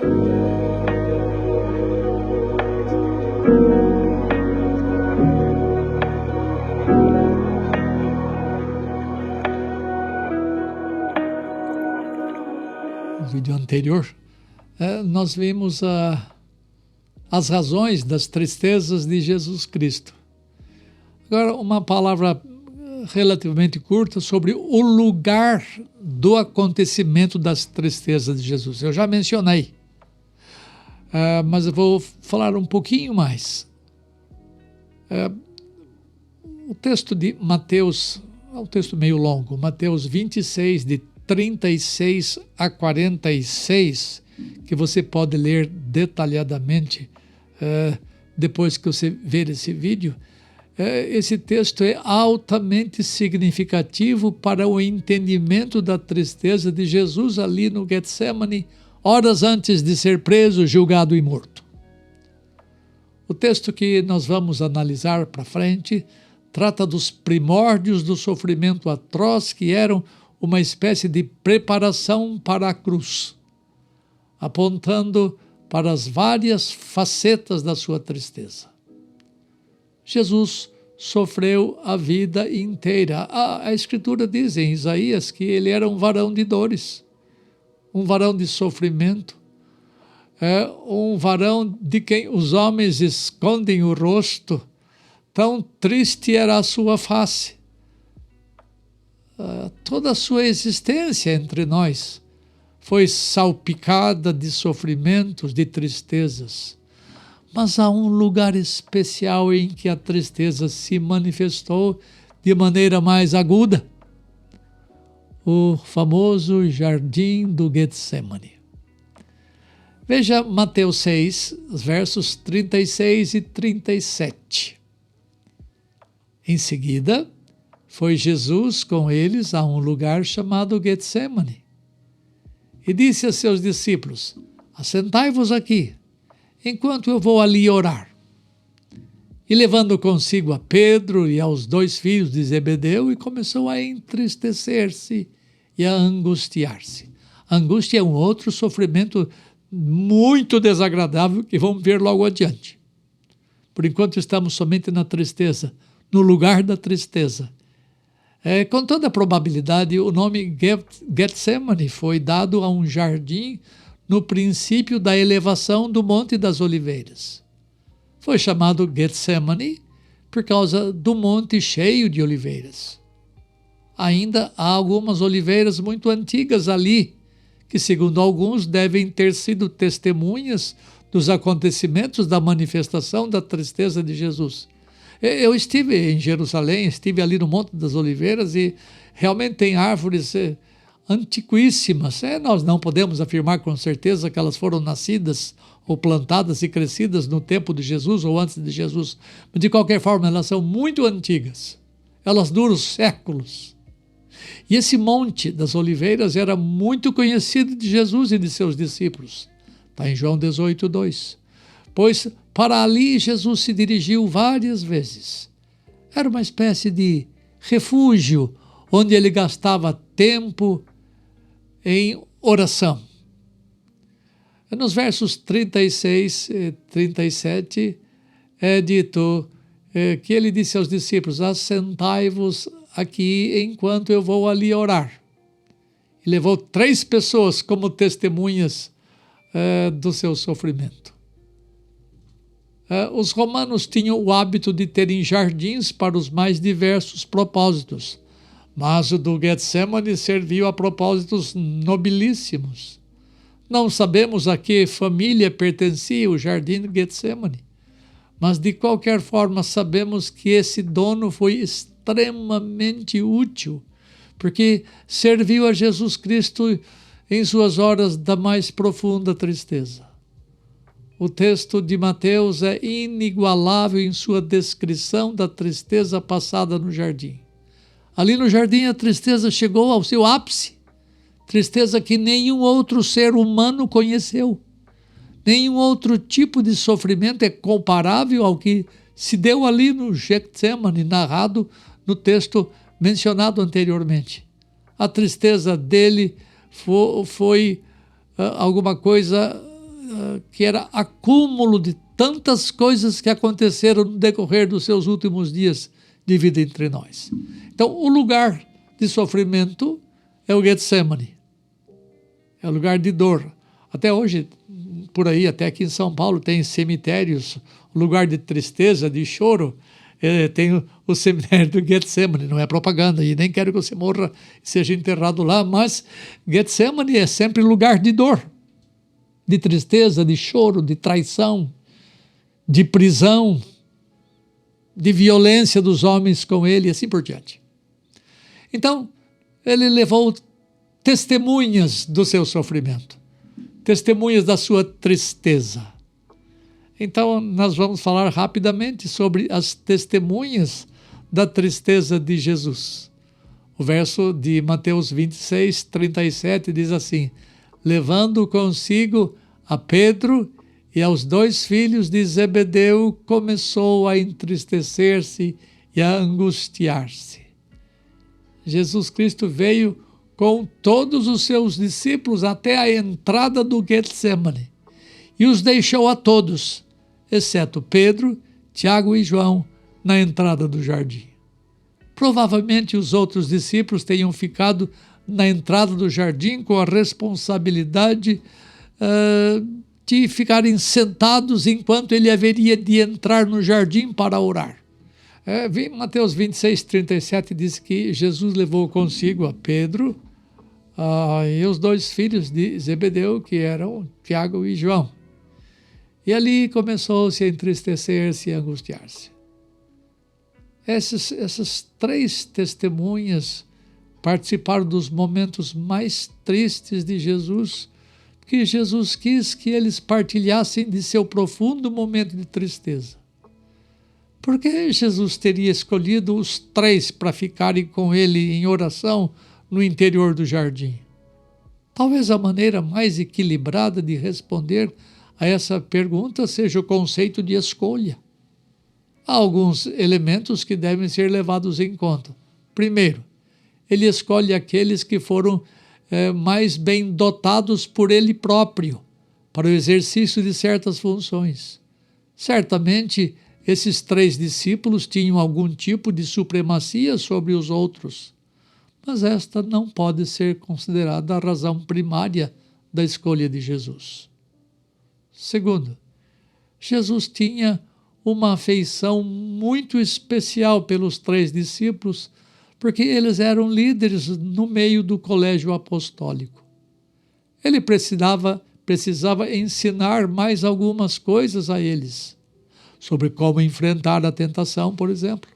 No vídeo anterior, nós vimos as razões das tristezas de Jesus Cristo. Agora, uma palavra relativamente curta sobre o lugar do acontecimento das tristezas de Jesus. Eu já mencionei, mas eu vou falar um pouquinho mais. O texto de Mateus, é um texto meio longo, Mateus 26, de 36 a 46, que você pode ler detalhadamente depois que você ver esse vídeo. Esse texto é altamente significativo para o entendimento da tristeza de Jesus ali no Getsemane, horas antes de ser preso, julgado e morto. O texto que nós vamos analisar para frente trata dos primórdios do sofrimento atroz que eram uma espécie de preparação para a cruz, apontando para as várias facetas da sua tristeza. Jesus sofreu a vida inteira. A Escritura diz em Isaías que ele era um varão de dores, um varão de sofrimento, um varão de quem os homens escondem o rosto, tão triste era a sua face. Toda a sua existência entre nós foi salpicada de sofrimentos, de tristezas. Mas há um lugar especial em que a tristeza se manifestou de maneira mais aguda. O famoso jardim do Getsemane. Veja Mateus 6, versos 36 e 37. Em seguida, foi Jesus com eles a um lugar chamado Getsemane. E disse a seus discípulos: assentai-vos aqui, enquanto eu vou ali orar. E levando consigo a Pedro e aos 2 filhos de Zebedeu, e começou a entristecer-se e a angustiar-se. A angústia é um outro sofrimento muito desagradável que vamos ver logo adiante. Por enquanto estamos somente na tristeza, no lugar da tristeza. Com toda probabilidade, o nome Getsemane foi dado a um jardim no princípio da elevação do Monte das Oliveiras. Foi chamado Getsemane por causa do monte cheio de oliveiras. Ainda há algumas oliveiras muito antigas ali, que segundo alguns devem ter sido testemunhas dos acontecimentos da manifestação da tristeza de Jesus. Eu estive em Jerusalém, estive ali no Monte das Oliveiras e realmente tem árvores antiquíssimas. Nós não podemos afirmar com certeza que elas foram nascidas ou plantadas e crescidas no tempo de Jesus ou antes de Jesus. Mas de qualquer forma, elas são muito antigas. Elas duram séculos. E esse Monte das Oliveiras era muito conhecido de Jesus e de seus discípulos. Está em João 18, 2. Pois para ali Jesus se dirigiu várias vezes. Era uma espécie de refúgio onde ele gastava tempo em oração. Nos versos 36 e 37 é dito que ele disse aos discípulos: assentai-vos aqui enquanto eu vou ali orar. E levou 3 pessoas como testemunhas do seu sofrimento. Os romanos tinham o hábito de terem jardins para os mais diversos propósitos, mas o do Getsemane serviu a propósitos nobilíssimos. Não sabemos a que família pertencia o jardim do Getsemane, mas de qualquer forma sabemos que esse dono foi extremamente útil, porque serviu a Jesus Cristo em suas horas da mais profunda tristeza. O texto de Mateus é inigualável em sua descrição da tristeza passada no jardim. Ali no jardim a tristeza chegou ao seu ápice, tristeza que nenhum outro ser humano conheceu. Nenhum outro tipo de sofrimento é comparável ao que se deu ali no Getsemane, narrado no texto mencionado anteriormente. A tristeza dele foi alguma coisa que era acúmulo de tantas coisas que aconteceram no decorrer dos seus últimos dias de vida entre nós. Então, o lugar de sofrimento é o Getsemane, é o lugar de dor. Até hoje, por aí, até aqui em São Paulo, tem cemitérios, lugar de tristeza, de choro. Tem o cemitério do Getsemane, não é propaganda, e nem quero que você morra e seja enterrado lá, mas Getsemane é sempre lugar de dor, de tristeza, de choro, de traição, de prisão, de violência dos homens com ele e assim por diante. Então, ele levou testemunhas do seu sofrimento, testemunhas da sua tristeza. Então, nós vamos falar rapidamente sobre as testemunhas da tristeza de Jesus. O verso de Mateus 26, 37 diz assim: levando consigo a Pedro e aos 2 filhos de Zebedeu, começou a entristecer-se e a angustiar-se. Jesus Cristo veio com todos os seus discípulos até a entrada do Getsemane e os deixou a todos, exceto Pedro, Tiago e João, na entrada do jardim. Provavelmente os outros discípulos tenham ficado na entrada do jardim com a responsabilidade de ficarem sentados enquanto ele haveria de entrar no jardim para orar. Mateus 26, 37 diz que Jesus levou consigo a Pedro e os 2 filhos de Zebedeu, que eram Tiago e João. E ali começou-se a entristecer-se e a angustiar-se. Essas 3 testemunhas participaram dos momentos mais tristes de Jesus, porque Jesus quis que eles partilhassem de seu profundo momento de tristeza. Por que Jesus teria escolhido os 3 para ficarem com ele em oração no interior do jardim? Talvez a maneira mais equilibrada de responder a essa pergunta seja o conceito de escolha. Há alguns elementos que devem ser levados em conta. Primeiro, ele escolhe aqueles que foram mais bem dotados por ele próprio para o exercício de certas funções. Certamente, esses 3 discípulos tinham algum tipo de supremacia sobre os outros, mas esta não pode ser considerada a razão primária da escolha de Jesus. Segundo, Jesus tinha uma afeição muito especial pelos 3 discípulos, porque eles eram líderes no meio do colégio apostólico. Ele precisava ensinar mais algumas coisas a eles, sobre como enfrentar a tentação, por exemplo.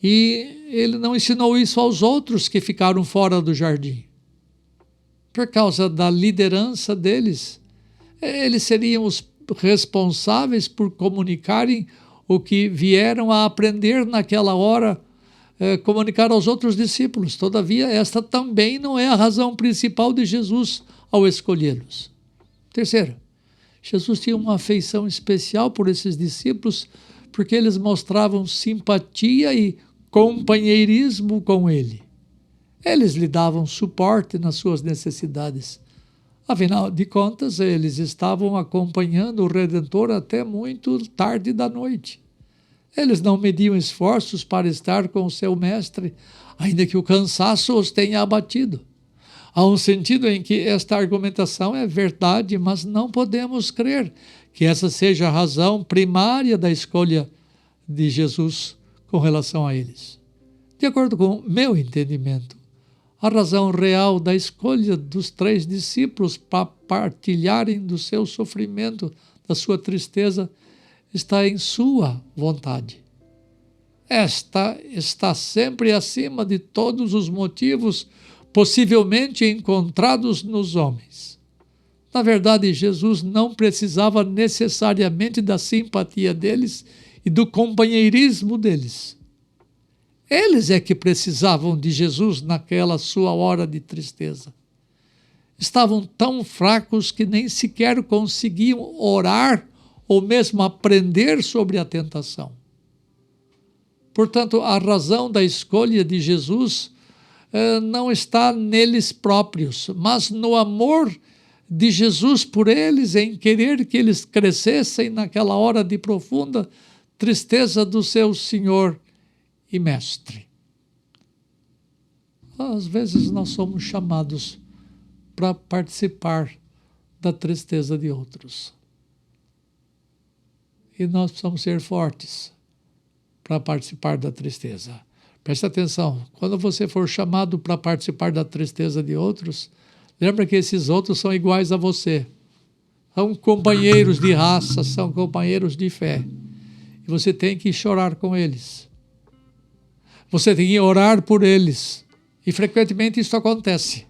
E ele não ensinou isso aos outros que ficaram fora do jardim. Por causa da liderança deles, eles seriam os responsáveis por comunicarem o que vieram a aprender naquela hora, comunicar aos outros discípulos. Todavia, esta também não é a razão principal de Jesus ao escolhê-los. Terceiro, Jesus tinha uma afeição especial por esses discípulos porque eles mostravam simpatia e companheirismo com ele. Eles lhe davam suporte nas suas necessidades. Afinal de contas, eles estavam acompanhando o Redentor até muito tarde da noite. Eles não mediam esforços para estar com o seu mestre, ainda que o cansaço os tenha abatido. Há um sentido em que esta argumentação é verdade, mas não podemos crer que essa seja a razão primária da escolha de Jesus com relação a eles. De acordo com meu entendimento, a razão real da escolha dos 3 discípulos para partilharem do seu sofrimento, da sua tristeza, está em sua vontade. Esta está sempre acima de todos os motivos possivelmente encontrados nos homens. Na verdade, Jesus não precisava necessariamente da simpatia deles e do companheirismo deles. Eles é que precisavam de Jesus naquela sua hora de tristeza. Estavam tão fracos que nem sequer conseguiam orar ou mesmo aprender sobre a tentação. Portanto, a razão da escolha de Jesus não está neles próprios, mas no amor de Jesus por eles, em querer que eles crescessem naquela hora de profunda tristeza do seu Senhor e Mestre. Às vezes nós somos chamados para participar da tristeza de outros. E nós precisamos ser fortes para participar da tristeza. Preste atenção, quando você for chamado para participar da tristeza de outros, lembra que esses outros são iguais a você. São companheiros de raça, são companheiros de fé. E você tem que chorar com eles. Você tem que orar por eles. E frequentemente isso acontece.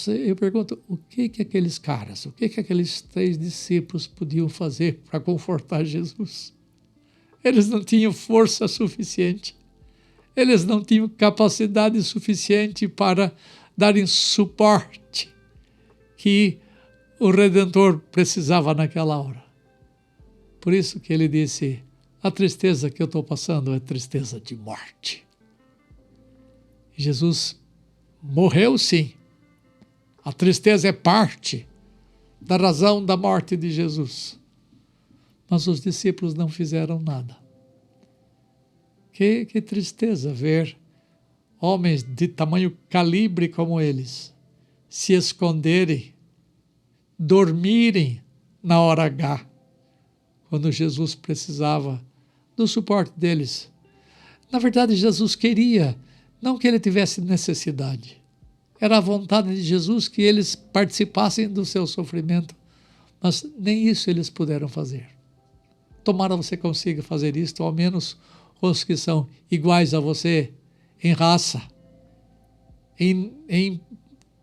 Eu pergunto, o que aqueles caras, o que aqueles 3 discípulos podiam fazer para confortar Jesus? Eles não tinham força suficiente. Eles não tinham capacidade suficiente para darem suporte que o Redentor precisava naquela hora. Por isso que ele disse, a tristeza que eu estou passando é tristeza de morte. Jesus morreu sim. A tristeza é parte da razão da morte de Jesus. Mas os discípulos não fizeram nada. Que tristeza ver homens de tamanho calibre como eles se esconderem, dormirem na hora H, quando Jesus precisava do suporte deles. Na verdade, Jesus queria, não que ele tivesse necessidade. Era a vontade de Jesus que eles participassem do seu sofrimento, mas nem isso eles puderam fazer. Tomara você consiga fazer isto, ao menos os que são iguais a você em raça, em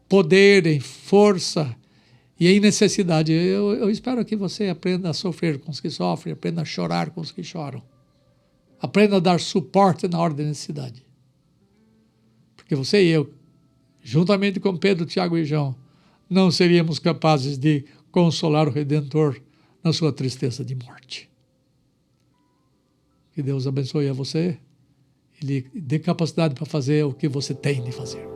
poder, em força e em necessidade. Eu espero que você aprenda a sofrer com os que sofrem, aprenda a chorar com os que choram. Aprenda a dar suporte na hora da necessidade. Porque você e eu, juntamente com Pedro, Tiago e João, não seríamos capazes de consolar o Redentor na sua tristeza de morte. Que Deus abençoe a você e lhe dê capacidade para fazer o que você tem de fazer.